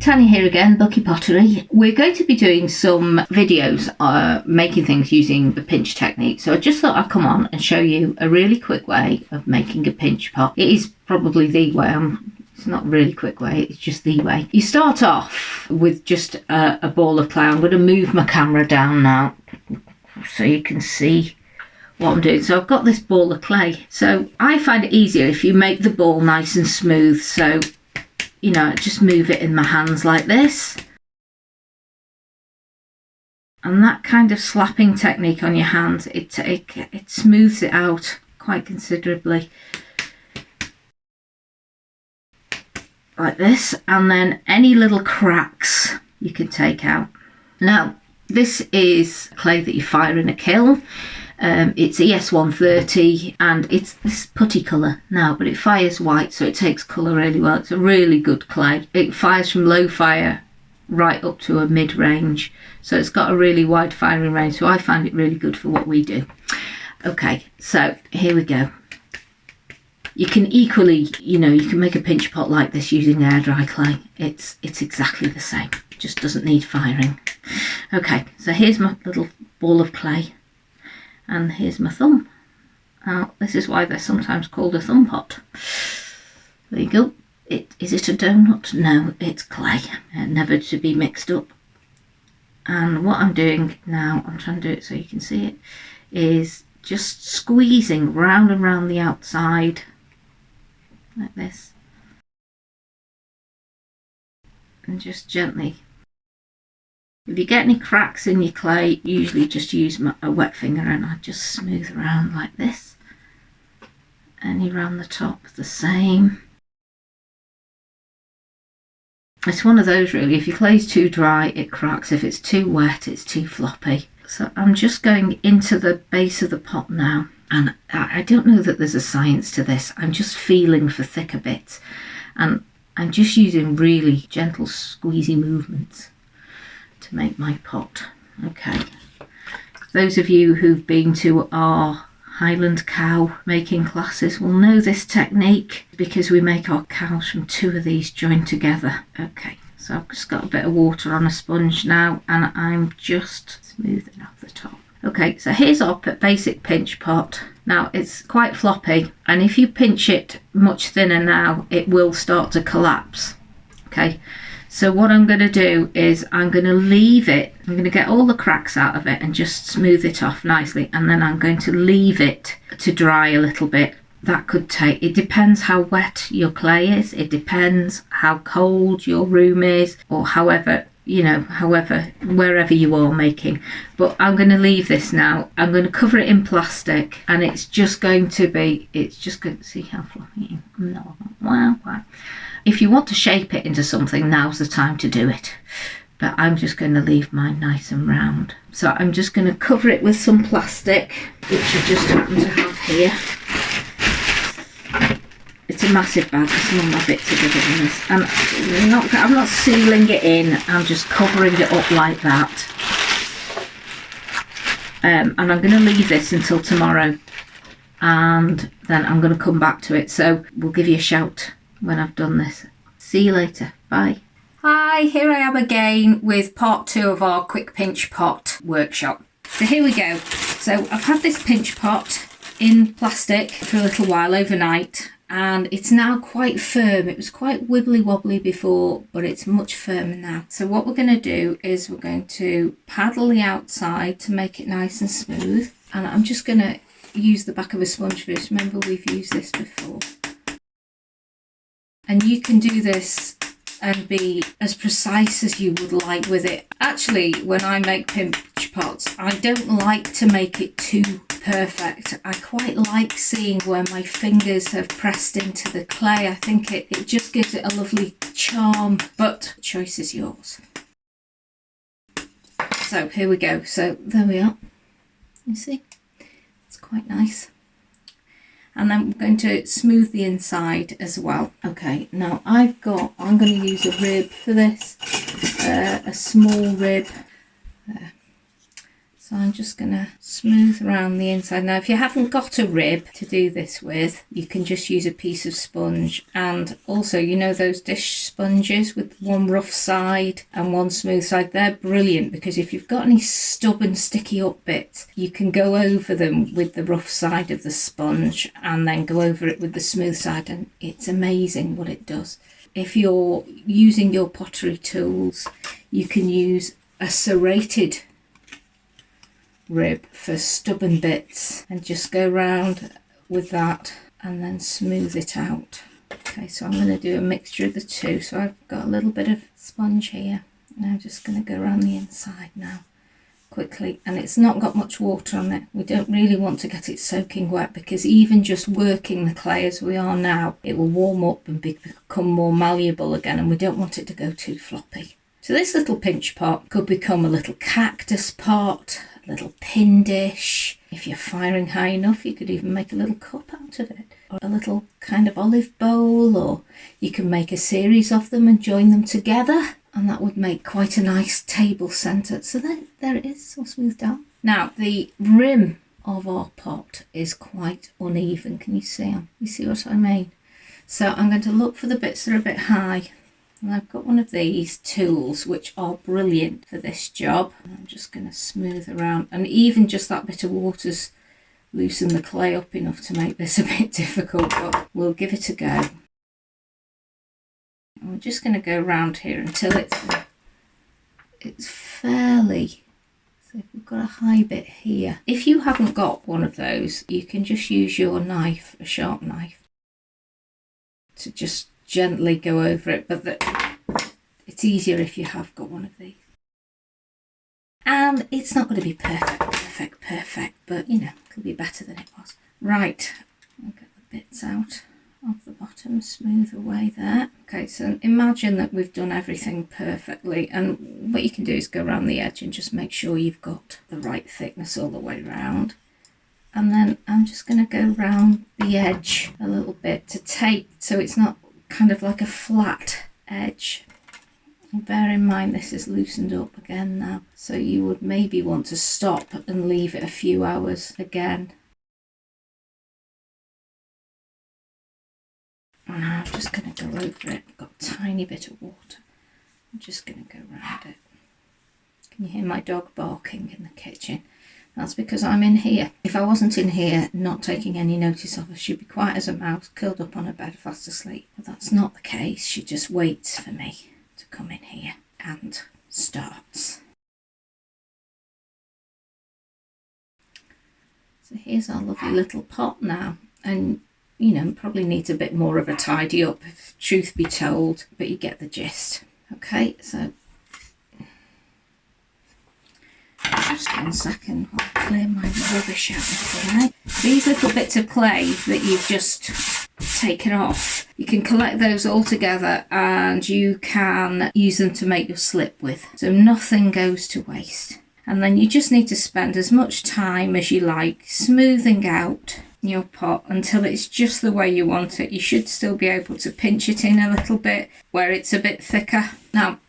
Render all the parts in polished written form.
Tanya here again, Buckie Pottery. We're going to be doing some videos making things using the pinch technique. So I just thought I'd come on and show you a really quick way of making a pinch pot. It is probably the way. It's not a really quick way, it's just the way. You start off with just a ball of clay. I'm going to move my camera down now so you can see what I'm doing. So I've got this ball of clay. So I find it easier if you make the ball nice and smooth. So, you know, just move it in my hands like this. And that kind of slapping technique on your hands, it smooths it out quite considerably. Like this. And then any little cracks you can take out. Now, this is clay that you fire in a kiln. It's ES130 and it's this putty colour now, but it fires white, so it takes colour really well. It's a really good clay. It fires from low fire right up to a mid-range, so it's got a really wide firing range, so I find it really good for what we do. Okay, so here we go. You can equally, you know, you can make a pinch pot like this using air dry clay. It's exactly the same, it just doesn't need firing. Okay, so here's my little ball of clay. And here's my thumb. Now, this is why they're sometimes called a thumb pot. There you go. Is it a donut? No, it's clay. Never to be mixed up. And what I'm doing now, I'm trying to do it so you can see it, is just squeezing round and round the outside, like this. And just gently. If you get any cracks in your clay, usually just use a wet finger and I just smooth around like this. And around the top the same. It's one of those really, if your clay's too dry it cracks, if it's too wet it's too floppy. So I'm just going into the base of the pot now, and I don't know that there's a science to this, I'm just feeling for thicker bits and I'm just using really gentle squeezy movements to make my pot. Okay, those of you who've been to our Highland cow making classes will know this technique because we make our cows from two of these joined together. Okay, so I've just got a bit of water on a sponge now and I'm just smoothing off the top. Okay, so here's our basic pinch pot. Now it's quite floppy, and if you pinch it much thinner now it will start to collapse. Okay, so what I'm going to do is I'm going to leave it, I'm going to get all the cracks out of it and just smooth it off nicely, and then I'm going to leave it to dry a little bit. That could take, it depends how wet your clay is, it depends how cold your room is, or however, you know, wherever you are making. But I'm going to leave this now, I'm going to cover it in plastic, and it's just going to see how floppy it is. No, wow. If you want to shape it into something, now's the time to do it. But I'm just going to leave mine nice and round. So I'm just going to cover it with some plastic, which I just happen to have here. It's a massive bag, some of my bits are bigger than this. And I'm not sealing it in, I'm just covering it up like that. And I'm going to leave this until tomorrow. And then I'm going to come back to it. So we'll give you a shout when I've done this. See you later. Bye. Hi, here I am again with part 2 of our quick pinch pot workshop. So here we go. So I've had this pinch pot in plastic for a little while overnight, and it's now quite firm. It was quite wibbly wobbly before, but it's much firmer now. So what we're going to do is we're going to paddle the outside to make it nice and smooth, and I'm just going to use the back of a sponge for this. Remember, we've used this before. And you can do this and be as precise as you would like with it. Actually, when I make pinch pots, I don't like to make it too perfect. I quite like seeing where my fingers have pressed into the clay. I think it just gives it a lovely charm, but the choice is yours. So here we go. So there we are. You see? It's quite nice. And then we're going to smooth the inside as well. Okay, now I'm going to use a rib for this, a small rib. So I'm just going to smooth around the inside. Now, if you haven't got a rib to do this with, you can just use a piece of sponge. And also, you know those dish sponges with one rough side and one smooth side? They're brilliant, because if you've got any stubborn, sticky up bits, you can go over them with the rough side of the sponge and then go over it with the smooth side, and it's amazing what it does. If you're using your pottery tools, you can use a serrated rib for stubborn bits and just go around with that and then smooth it out. Okay, so I'm going to do a mixture of the two. So I've got a little bit of sponge here, and I'm just going to go around the inside now quickly, and it's not got much water on it. We don't really want to get it soaking wet, because even just working the clay as we are now, it will warm up and become more malleable again, and we don't want it to go too floppy. So this little pinch pot could become a little cactus pot, a little pin dish. If you're firing high enough, you could even make a little cup out of it, or a little kind of olive bowl, or you can make a series of them and join them together, and that would make quite a nice table centre. So there it is, all smoothed out. Now, the rim of our pot is quite uneven. Can you see them? You see what I mean? So I'm going to look for the bits that are a bit high. And I've got one of these tools which are brilliant for this job. I'm just going to smooth around, and even just that bit of water's loosened the clay up enough to make this a bit difficult, but we'll give it a go. And we're just going to go around here until it's fairly, so if we've got a high bit here. If you haven't got one of those, you can just use your knife, a sharp knife, to just gently go over it, but it's easier if you have got one of these. And it's not going to be perfect, but you know, it'll be better than it was. Right, I'll get the bits out of the bottom, smooth away there. Okay, so imagine that we've done everything perfectly, and what you can do is go around the edge and just make sure you've got the right thickness all the way around. And then I'm just going to go around the edge a little bit to tape, so it's not kind of like a flat edge. And bear in mind this is loosened up again now, so you would maybe want to stop and leave it a few hours again. And I'm just going to go over it. I've got a tiny bit of water. I'm just going to go around it. Can you hear my dog barking in the kitchen? That's because I'm in here. If I wasn't in here, not taking any notice of her, she'd be quiet as a mouse, curled up on her bed, fast asleep. But that's not the case. She just waits for me to come in here and starts. So here's our lovely little pot now. And, you know, probably needs a bit more of a tidy up, if truth be told, but you get the gist. Okay, so just 1 second, I'll clear my rubbish out. These little bits of clay that you've just taken off, you can collect those all together and you can use them to make your slip with. So nothing goes to waste. And then you just need to spend as much time as you like smoothing out your pot until it's just the way you want it. You should still be able to pinch it in a little bit where it's a bit thicker. Now,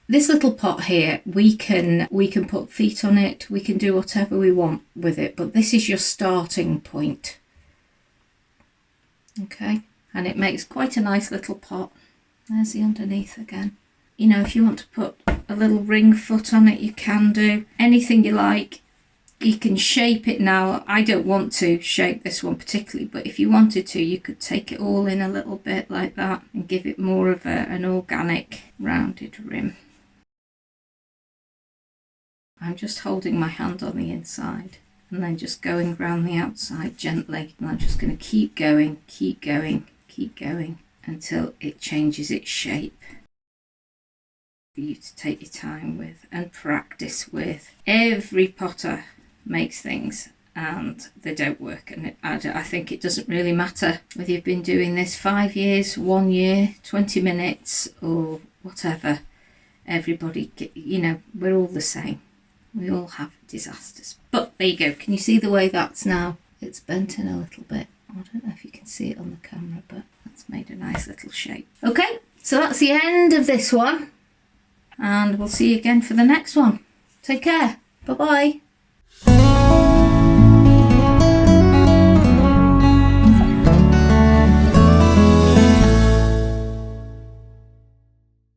this little pot here, we can put feet on it, we can do whatever we want with it, but this is your starting point. Okay, and it makes quite a nice little pot. There's the underneath again. You know, if you want to put a little ring foot on it, you can do. Anything you like. You can shape it now. I don't want to shape this one particularly, but if you wanted to, you could take it all in a little bit like that and give it more of an organic rounded rim. I'm just holding my hand on the inside and then just going around the outside gently. And I'm just going to keep going until it changes its shape. For you to take your time with and practice with. Every potter makes things and they don't work, and I think it doesn't really matter whether you've been doing this 5 years, 1 year, 20 minutes or whatever. Everybody, you know, we're all the same. We all have disasters. But there you go. Can you see the way that's now? It's bent in a little bit. I don't know if you can see it on the camera, but that's made a nice little shape. Okay, so that's the end of this one. And we'll see you again for the next one. Take care. Bye-bye. you.